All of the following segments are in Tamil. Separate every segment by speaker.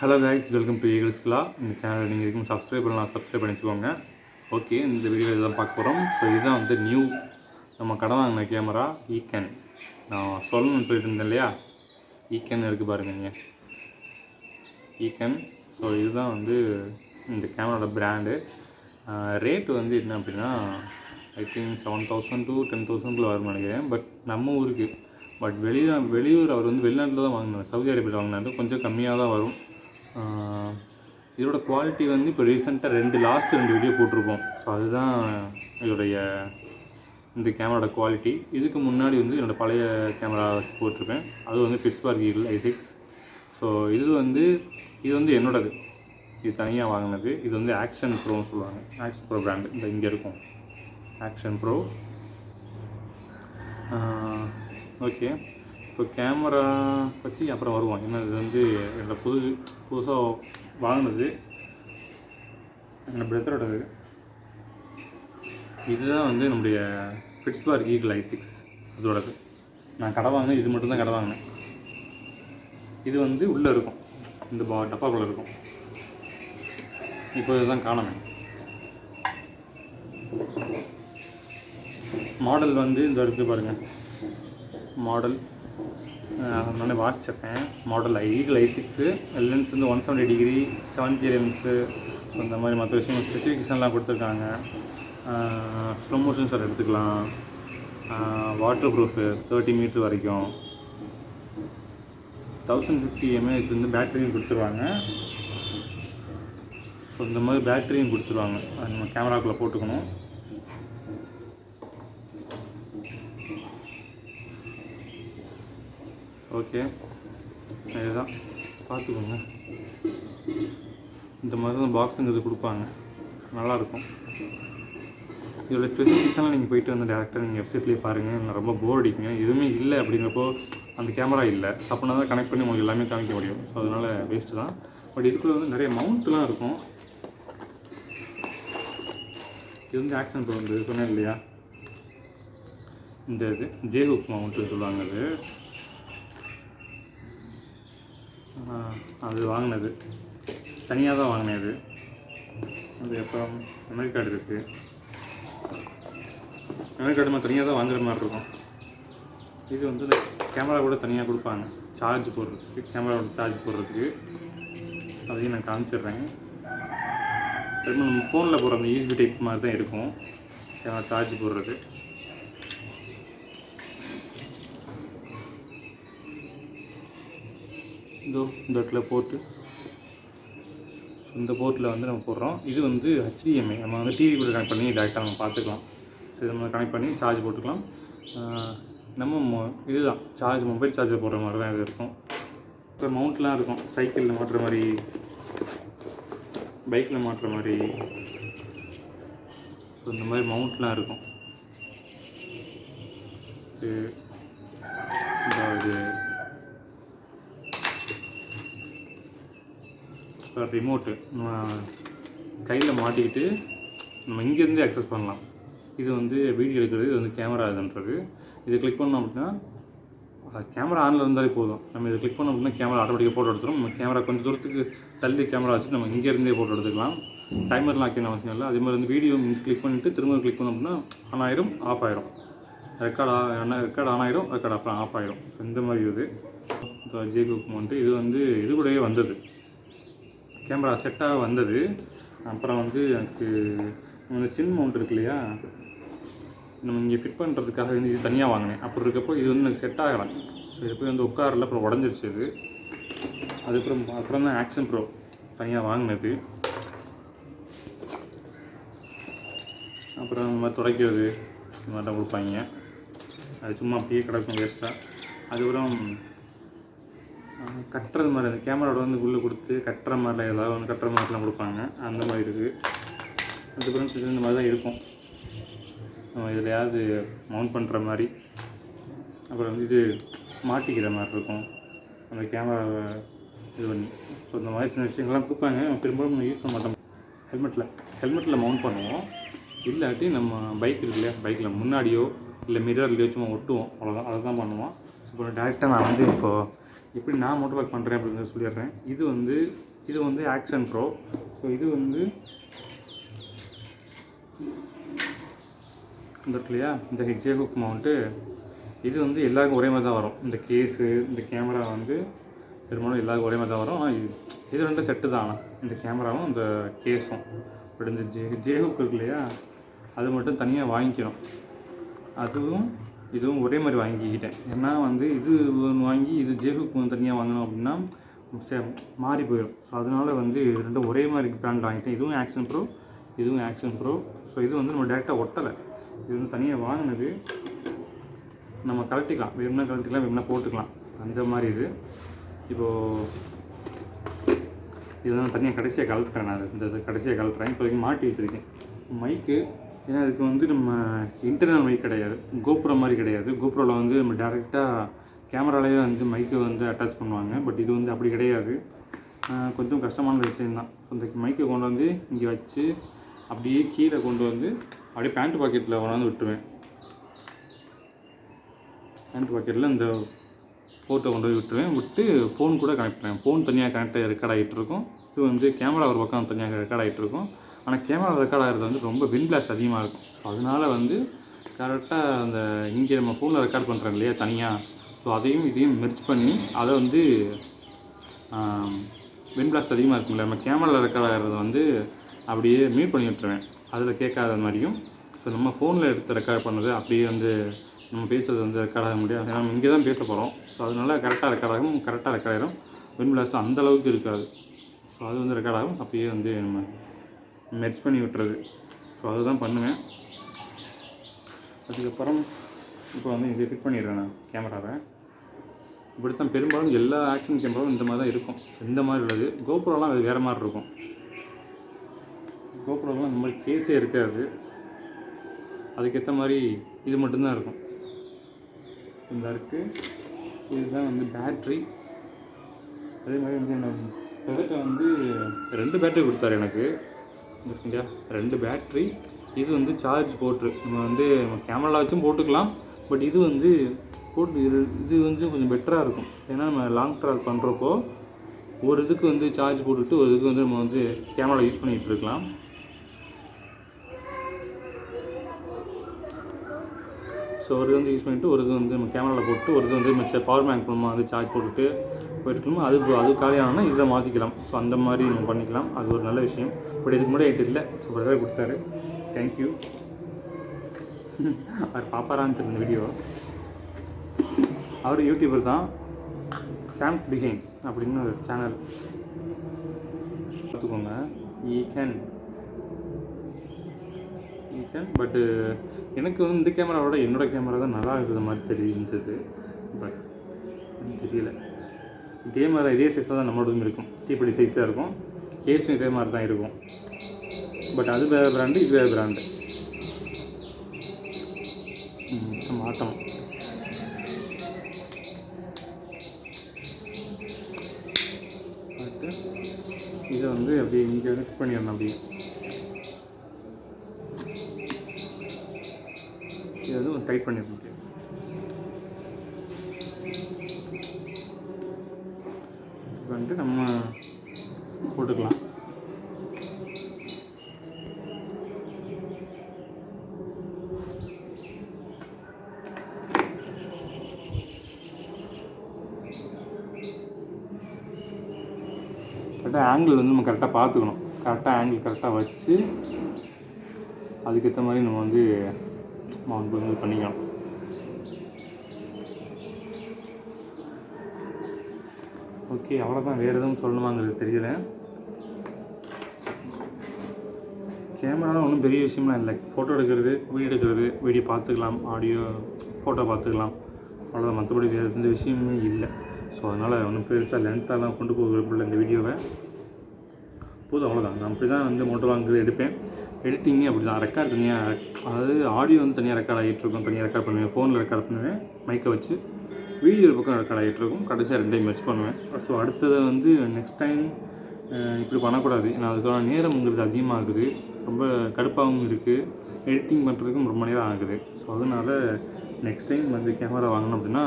Speaker 1: ஹலோ கைஸ், வெல்கம் டு ஈகிள்ஸ்லா. இந்த சேனல் நீங்கள் இதுக்கும் சப்ஸ்கிரைப் பண்ணலாம், சப்ஸ்கிரைப் பண்ணிச்சுக்கோங்க. ஓகே, இந்த வீடியோ இதெல்லாம் பார்க்க போகிறோம். ஸோ இதுதான் வந்து நியூ நம்ம கடை வாங்கின கேமரா ஈக்கன். நான் சொல்லணும்னு சொல்லிட்டு இருந்தேன் இல்லையா, ஈக்கன் இருக்குது பாருங்கள் நீங்கள், ஈக்கன். ஸோ இதுதான் வந்து இந்த கேமராவோட பிராண்டு. ரேட்டு வந்து என்ன அப்படின்னா ஐ திங்க் 7,000 to 10,000 வரும்னு நினைக்கிறேன். பட் நம்ம ஊருக்கு, பட் வெளியூர் அவர் வந்து வெளிநாட்டில் தான் வாங்கினார், சவுதி அரேபியாவில் வாங்கினார். கொஞ்சம் கம்மியாக தான் வரும். இதோட குவாலிட்டி வந்து இப்போ ரீசெண்டாக லாஸ்ட் ரெண்டு வீடியோ போட்டிருப்போம். ஸோ அதுதான் இதோடைய இந்த கேமராவோட குவாலிட்டி. இதுக்கு முன்னாடி வந்து என்னோடய பழைய கேமரா போட்டிருப்பேன். அது வந்து fitspark i6. ஸோ இது வந்து என்னோடது, இது தனியாக வாங்கினது. இது வந்து ஆக்ஷன் ப்ரோன்னு சொல்லுவாங்க, ஆக்ஷன் ப்ரோ பிராண்டு. இந்த இங்கே இருக்கும் ஆக்ஷன் ப்ரோ. ஓகே, இப்போ கேமரா பற்றி அப்புறம் வருவோம். ஏன்னா இது வந்து என்னோடய புதுசாக வாங்கினது, என்னோடய பிரதரோடது. இதுதான் வந்து நம்முடைய fitspark i6 இதோடது. நான் கடை வாங்கினேன், இது மட்டும்தான் கடை வாங்கினேன். இது வந்து உள்ளே இருக்கும், இந்த டப்பாக்குள்ளே இருக்கும். இப்போ இதுதான் காணணும். மாடல் வந்து இந்த இருக்குது பாருங்கள், மாடல் நான் வாசிச்சிருப்பேன். Model i6. லென்ஸ் வந்து 170 டிகிரி 7G லென்ஸு. ஸோ இந்த மாதிரி மற்ற விஷயம் ஸ்பெசிஃபிகேஷன்லாம் கொடுத்துருக்காங்க. ஸ்லோ மோஷன் ஷாட் எடுத்துக்கலாம். வாட்டர் ப்ரூஃபு 30 மீட்டர் வரைக்கும். 1050 mAh வந்து பேட்டரியும் கொடுத்துருவாங்க. ஸோ இந்த மாதிரி பேட்டரியும் கொடுத்துருவாங்க, அது நம்ம கேமராக்குள்ளே போட்டுக்கணும். ஓகே, இதுதான் பார்த்துக்கோங்க. இந்த மாதிரி தான் பாக்ஸுங்கிறது கொடுப்பாங்க, நல்லாயிருக்கும். இதோட ஸ்பெசிஃபிகேஷன்லாம் நீங்கள் போயிட்டு வந்து டேரெக்டாக நீங்கள் வெப்சைட்லேயே பாருங்கள். நான் ரொம்ப போர் அடிக்குங்க. எதுவுமே இல்லை அப்படிங்கிறப்போ அந்த கேமரா இல்லை, அப்படின்னா தான் கனெக்ட் பண்ணி உங்களுக்கு எல்லாமே காமிக்க முடியும். ஸோ அதனால் வேஸ்ட்டு தான். பட் இதுக்குள்ளே வந்து நிறைய மவுண்ட்லாம் இருக்கும். இது வந்து ஆக்ஷன் ப்ரோ வந்து சொன்னேன் இல்லையா, இந்த இது ஜேஹுக் மவுண்ட்டுன்னு சொல்லுவாங்க. அது வாங்கினது தனியாக தான் வாங்கினது. அது அப்புறம் மெமரி கார்டு இருக்குது. மெமரி கார்டு மாதிரி தனியாக தான் வாங்குற மாதிரி இருக்கும். இது வந்து கேமரா கூட தனியாக கொடுப்பாங்க, சார்ஜ் போடுறதுக்கு, கேமராவோட சார்ஜ் போடுறதுக்கு. அதையும் நான் காமிச்சிடுறேன். நம்ம ஃபோனில் போடுற அந்த யூஎஸ்பி டைப் மாதிரி தான் இருக்கும் கேமரா சார்ஜ் போடுறது. இந்த இடத்துல போட்டு, ஸோ இந்த போர்ட்டில் வந்து நம்ம போடுறோம். இது வந்து HDMI, நம்ம வந்து டிவி கூட கனெக்ட் பண்ணி டேரெக்டாக நம்ம பார்த்துக்கலாம். ஸோ இதை நம்ம கனெக்ட் பண்ணி சார்ஜ் போட்டுக்கலாம். நம்ம இதுதான் சார்ஜ், மொபைல் சார்ஜர் போடுற மாதிரி தான் இது இருக்கும். இப்போ மவுண்ட்லாம் இருக்கும், சைக்கிளில் மாட்டுற மாதிரி, பைக்கில் மாட்டுற மாதிரி. ஸோ இந்த மாதிரி மவுண்ட்லாம் இருக்கும். இது ரிமோட்டு நம்ம கையில் மாட்டிக்கிட்டு நம்ம இங்கேருந்து அக்சஸ் பண்ணலாம். இது வந்து வீடியோ எடுக்கிறது, இது வந்து கேமரா இதுன்றது. இதை கிளிக் பண்ணோம் அப்படின்னா கேமரா ஆனில் இருந்தாலே போதும். நம்ம இதை கிளிக் பண்ணோம் அப்படின்னா கேமரா ஆட்டோமேட்டிக்காக ஃபோட்டோ எடுத்துடும். நம்ம கேமரா கொஞ்சம் தூரத்துக்கு தள்ளி கேமரா வச்சுட்டு நம்ம இங்கேருந்தே ஃபோட்டோ எடுத்துக்கலாம். டைமர்லாம் ஆக்கின அவசியம் இல்லை. அதே மாதிரி வந்து வீடியோ கிளிக் பண்ணிவிட்டு திரும்ப கிளிக் பண்ணோம் அப்படின்னா ஆன் ஆயிரும், ஆஃப் ஆயிரும். ரெக்கார்ட் ஆன் ஆயிரும், ரெக்கார்ட் அப்புறம் ஆஃப் ஆயிரும். ஸோ இந்த மாதிரி இது ஜேகுக் மவுண்ட்டு. இது வந்து இது கூடவே வந்தது, கேமரா செட்டாக வந்தது. அப்புறம் வந்து எனக்கு இந்த சின் மவுண்ட் இருக்கு இல்லையா, நம்ம இங்கே ஃபிட் பண்ணுறதுக்காக வந்து இது தனியாக வாங்கினேன். அப்படி இருக்கப்போ இது வந்து எனக்கு செட் ஆகலாம். ஸோ இது போய் வந்து உட்காரில் அப்புறம் உடஞ்சிருச்சு இது. அப்புறம் தான் ஆக்ஷன் ப்ரோ தனியாக வாங்கினது. அப்புறம் இந்த மாதிரி துடைக்கிறது இந்த மாதிரி தான் கொடுப்பாங்க. அது சும்மா அப்படியே கிடக்கும் வேஸ்ட்டாக. அதுக்கப்புறம் கட்டுறது மாதிரி, அந்த கேமராவோட வந்து உள்ளே கொடுத்து கட்டுற மாதிரிலாம் ஏதாவது ஒன்று கட்டுற மாதிரிலாம் கொடுப்பாங்க, அந்த மாதிரி இருக்குது. அதுக்கப்புறம் இந்த மாதிரி தான் இருக்கும், நம்ம எதுலையாவது மவுண்ட் பண்ணுற மாதிரி. அப்புறம் வந்து இது மாட்டிக்கிற மாதிரி இருக்கும், அந்த கேமராவை இது பண்ணி. ஸோ இந்த மாதிரி சின்ன விஷயங்கள்லாம் கொடுப்பாங்க. பெரும்பாலும் நம்ம யூஸ் பண்ண மாட்டோம். ஹெல்மெட்டில் மவுண்ட் பண்ணுவோம். இல்லாட்டி நம்ம பைக் இருக்கு இல்லையா, பைக்கில் முன்னாடியோ இல்லை மிரர்லையோ சும்மா ஒட்டுவோம், அவ்வளோதான். அதை தான் பண்ணுவோம். ஸோ இப்போ டேரெக்டாக நான் வந்து இப்போது எப்படி நான் மோட்டோ பார்க் பண்ணுறேன் அப்படிங்கிறத சொல்லிடுறேன். இது வந்து இது வந்து ஆக்ஷன் ப்ரோ. ஸோ இது வந்து இந்த இல்லையா இந்த ஹெட்ஜே ஹுக் மவுண்ட்டு. இது வந்து எல்லாருக்கும் ஒரே மாதிரி தான் வரும். இந்த கேஸு இந்த கேமரா வந்து பெரும்பாலும் எல்லாருக்கும் ஒரே மாதிரி தான் வரும். ஆனால் இது ரெண்டும் செட்டு தான். இந்த கேமராவும் இந்த கேஸும். பட் இந்த ஜே ஹுக் இருக்கு இல்லையா, அது மட்டும் தனியாக வாங்கிக்கணும். அதுவும் இதுவும் ஒரே மாதிரி வாங்கிக்கிட்டேன். ஏன்னா வந்து இது ஒன்று வாங்கி இது ஜே ஹுக் தனியாக வாங்கணும் அப்படின்னா மாறி போயிடும். ஸோ அதனால் வந்து ரெண்டும் ஒரே மாதிரி பிராண்ட் வாங்கிட்டேன். இதுவும் ஆக்ஷன் ப்ரோ, இதுவும் ஆக்ஷன் ப்ரோ. ஸோ இது வந்து நம்ம டேரெக்டாக ஒட்டலை. இது வந்து தனியாக வாங்கினது. நம்ம கழட்டிக்கலாம், வேணும்னா கழட்டிக்கலாம், வேணும்னா போட்டுக்கலாம், அந்த மாதிரி இது. இப்போது இது வந்து தனியாக கடைசியாக கழட்டுறேன். நான் இந்த கடைசியாக கழட்டுறேன். இப்போதைக்கு மாட்டி வச்சுருக்கேன் மைக்கு. ஏன்னா இதுக்கு வந்து நம்ம இன்டர்னல் மைக் கிடையாது, கோப்ரோ மாதிரி கிடையாது. கோப்ரோவில் வந்து நம்ம டேரெக்டாக கேமராலேயே வந்து மைக்கை வந்து அட்டாச் பண்ணுவாங்க. பட் இது வந்து அப்படி கிடையாது. கொஞ்சம் கஷ்டமான விஷயம்தான். இந்த மைக்கை கொண்டு வந்து இங்கே வச்சு அப்படியே கீழே கொண்டு வந்து அப்படியே பேண்ட் பாக்கெட்டில் கொண்டாந்து விட்டுருவேன். பேண்ட் பாக்கெட்டில் இந்த ஃபோட்டோ கொண்டு போய் விட்டுருவேன். விட்டு ஃபோன் கூட கனெக்ட் பண்ணுவேன். ஃபோன் தனியாக கனெக்ட் ரெக்கார்ட் ஆகிட்டு இருக்கும். இது வந்து கேமரா ஒரு பக்கம் தனியாக ரெக்கார்ட் ஆகிட்டு இருக்கும். ஆனால் கேமரா ரெக்கார்ட் ஆகிறது வந்து ரொம்ப விண்ட் பிளாஸ்ட் அதிகமாக இருக்கும். ஸோ அதனால் வந்து கரெக்டாக அந்த இங்கே நம்ம ஃபோனில் ரெக்கார்ட் பண்ணுறோம் இல்லையா தனியாக, ஸோ அதையும் இதையும் மெர்ஜ் பண்ணி அதை வந்து விண்ட் பிளாஸ்ட் அதிகமாக இருக்கும்ல, நம்ம கேமராவில் ரெக்கார்ட் ஆகிறது வந்து அப்படியே மியூட் பண்ணி விட்டுருவேன், அதில் கேட்காத மாதிரியும். ஸோ நம்ம ஃபோனில் எடுத்து ரெக்கார்ட் பண்ணது அப்படியே வந்து நம்ம பேசுகிறது வந்து ரெக்கார்ட் ஆக முடியாது. ஏன்னா நம்ம இங்கே தான் பேச போகிறோம். ஸோ அதனால் கரெக்டாக ரெக்கார்ட் ஆகும், கரெக்டாக ரெக்கார்ட் ஆகிடும். விண்ட் பிளாஸ்ட் அந்தளவுக்கு இருக்காது. ஸோ அது வந்து ரெக்கார்ட் ஆகும். அப்படியே வந்து நம்ம மெர்ஜ் பண்ணி விட்டுறது. ஸோ அதுதான் பண்ணுவேன். அதுக்கப்புறம் இப்போ வந்து இதை ஃபிட் பண்ணிடுறேன் நான் கேமராவை. இப்படித்தான் பெரும்பாலும் எல்லா ஆக்ஷன் கேமராவும் இந்த மாதிரி தான் இருக்கும். இந்த மாதிரி உள்ளது. கோப்ரோலாம் அது வேறு மாதிரி இருக்கும். கோப்ரோலாம் இந்த மாதிரி கேஸே இருக்காது. அதுக்கேற்ற மாதிரி இது மட்டும்தான் இருக்கும். இந்த இருக்குது. இதுதான் வந்து பேட்ரி. அதே மாதிரி வந்து என்ன ப்ரொடக்டை வந்து 2 பேட்ரி கொடுத்தாரு எனக்கு. இல்லையா 2 பேட்ரி. இது வந்து சார்ஜ் போட்ரு நம்ம வந்து கேமராவில் வச்சும் போட்டுக்கலாம். பட் இது வந்து போட்டு இது வந்து கொஞ்சம் பெட்டராக இருக்கும். ஏன்னா நம்ம லாங் ட்ராவல் பண்ணுறப்போ ஒரு இதுக்கு வந்து சார்ஜ் போட்டுட்டு ஒரு இதுக்கு வந்து நம்ம வந்து கேமராவில் யூஸ் பண்ணிகிட்டு இருக்கலாம். ஸோ ஒரு இது வந்து யூஸ் பண்ணிவிட்டு ஒரு இது வந்து நம்ம கேமராவில் போட்டு ஒரு இது வந்து மிச்ச பவர் பேங்க் மூலமாக வந்து சார்ஜ் போட்டுட்டு போயிட்டுருக்கோம். அது காலியானோன்னா இதில் மாற்றிக்கலாம். ஸோ அந்த மாதிரி நம்ம பண்ணிக்கலாம். அது ஒரு நல்ல விஷயம். பட் இதுக்கு முன்னாடி என்கிட்ட இல்லை. ஸோ பிரதர் கொடுத்தாரு. தேங்க்யூ. அவர் பாப்பாரான்னு தெரிஞ்ச வீடியோ. அவர் யூடியூபர் தான். சாம்ஸ் பிஹைண்ட் அப்படின்னு ஒரு சேனல் பார்த்துக்கோங்க. ஈகன் பட்டு எனக்கு வந்து இந்த கேமராவோட என்னோடய கேமரா தான் நல்லா இருக்கிற மாதிரி தெரிஞ்சது. பட் தெரியல. இதே மாதிரி இதே சைஸாக தான் நம்மளோடதும் இருக்கும். தீப்படி சைஸ் தான் இருக்கும். கேஸும் இதே மாதிரி தான் இருக்கும். பட் அது வேறு பிராண்டு, இது வேறு பிராண்டு. மாட்டோம். பட்டு இதை வந்து அப்படியே இங்கே வந்து ஃபிட் பண்ணிடணும். அப்படியே இதை வந்து டைட் பண்ணிடணும். அப்படியே வந்துட்டு நம்ம போட்டுக்கலாம். கரெக்டாக ஆங்கிள் வந்து நம்ம கரெக்டாக பார்த்துக்கணும். கரெக்டாக ஆங்கிள் கரெக்டாக வச்சு அதுக்கேற்ற மாதிரி நம்ம வந்து மவுண்ட் வந்து பண்ணிக்கணும். ஓகே, அவ்வளோதான். வேறு எதுவும் சொல்லணுமாங்கிறது தெரியல. கேமராலாம் ஒன்றும் பெரிய விஷயம்லாம் இல்லை. ஃபோட்டோ எடுக்கிறது, வீடியோ பார்த்துக்கலாம், ஆடியோ ஃபோட்டோ பார்த்துக்கலாம், அவ்வளோதான். மற்றபடி வேறு எந்த விஷயமே இல்லை. ஸோ அதனால் ஒன்றும் பெருசாக லென்த்தாலாம் கொண்டு போக விரும்பல இந்த வீடியோவை. போதும், அவ்வளோதான். நான் அப்படி தான் வந்து மோட்டோ வாங்குறது எடுப்பேன். எடிட்டிங்கே அப்படி தான். ரெக்கார்ட் தனியாக, அதாவது ஆடியோ வந்து தனியாக ரெக்கார்ட் ஆகிட்டுருக்கும், தனியாக ரெக்கார்ட் பண்ணுவேன். ஃபோனில் ரெக்கார்ட் பண்ணுவேன் மைக்கை வச்சு. வீடியோ ஒரு பக்கம் ரெக்கார்ட் ஆகிட்டுருக்கும். கடைசியாக 2டைம் மெர்ஜ் பண்ணுவேன். ஸோ அடுத்ததை வந்து நெக்ஸ்ட் டைம் இப்படி பண்ணக்கூடாது. ஏன்னா அதுக்கான நேரம்ங்கிறது அதிகமாகுது, ரொம்ப கடுப்பாகவும் இருக்குது, எடிட்டிங் பண்ணுறதுக்கும் ரொம்ப நேரம் ஆகுது. ஸோ அதனால் நெக்ஸ்ட் டைம் வந்து கேமரா வாங்கணும் அப்படின்னா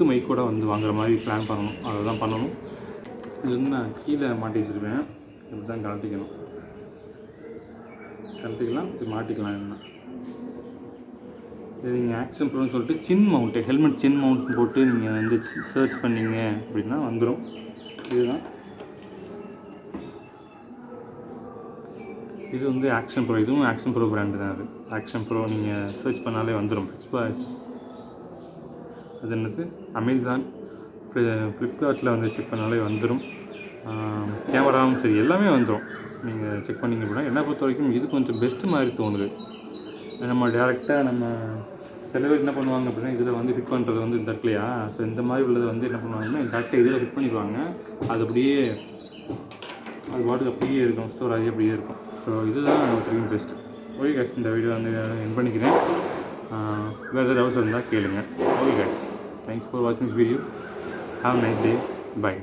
Speaker 1: மைக்கோட வந்து வாங்குற மாதிரி பிளான் பண்ணணும். அதை தான் பண்ணணும். இது வந்து நான் கீழே மாட்டி வச்சுருப்பேன். இப்படி தான் கழட்டிக்கலாம், இப்படி மாட்டிக்கலாம். என்ன இது நீங்கள் ஆக்ஷன் ப்ரோன்னு சொல்லிட்டு சின் மவுண்ட்டு, ஹெல்மெட் சின் மவுண்ட் போட்டு நீங்கள் வந்து சர்ச் பண்ணிங்க அப்படின்னா வந்துடும். இதுதான், இது வந்து ஆக்ஷன் ப்ரோ. இதுவும் ஆக்ஷன் ப்ரோ பிராண்டு தான். அது ஆக்ஷன் ப்ரோ நீங்கள் சர்ச் பண்ணாலே வந்துடும். ஃபிட்ஸ்பார்க் அது என்னது, அமேசான், ஃப்ளிப்கார்ட்டில் வந்து செக் பண்ணாலே வந்துடும். கேமராவும் சரி எல்லாமே வந்துடும். நீங்கள் செக் பண்ணிங்க அப்படின்னா என்னை பொறுத்த வரைக்கும் இது கொஞ்சம் பெஸ்ட்டு மாதிரி தோணுது. நம்ம டேரெக்டாக நம்ம சில பேர் என்ன பண்ணுவாங்க அப்படின்னா இதில் வந்து ஃபிட் பண்ணுறது வந்து இந்த இடத்துலையா, ஸோ இந்த மாதிரி உள்ளதை வந்து என்ன பண்ணுவாங்கன்னா டேரெக்டாக இதில் ஃபிட் பண்ணிடுவாங்க. அது அப்படியே அது பாட்டுக்கு அப்படியே இருக்கும், ஸ்டோர் ஆகி அப்படியே இருக்கும். ஸோ இதுதான் வரைக்கும் பெஸ்ட்டு. ஓகே கேஸ், இந்த வீடியோ வந்து என் பண்ணிக்கிறேன். வேறு ஏதாவது டவுட்ஸ் இருந்தால் கேளுங்க. ஓகே கேஸ், தேங்க்ஸ் ஃபார் வாட்சிங் this video. Have nice day. By.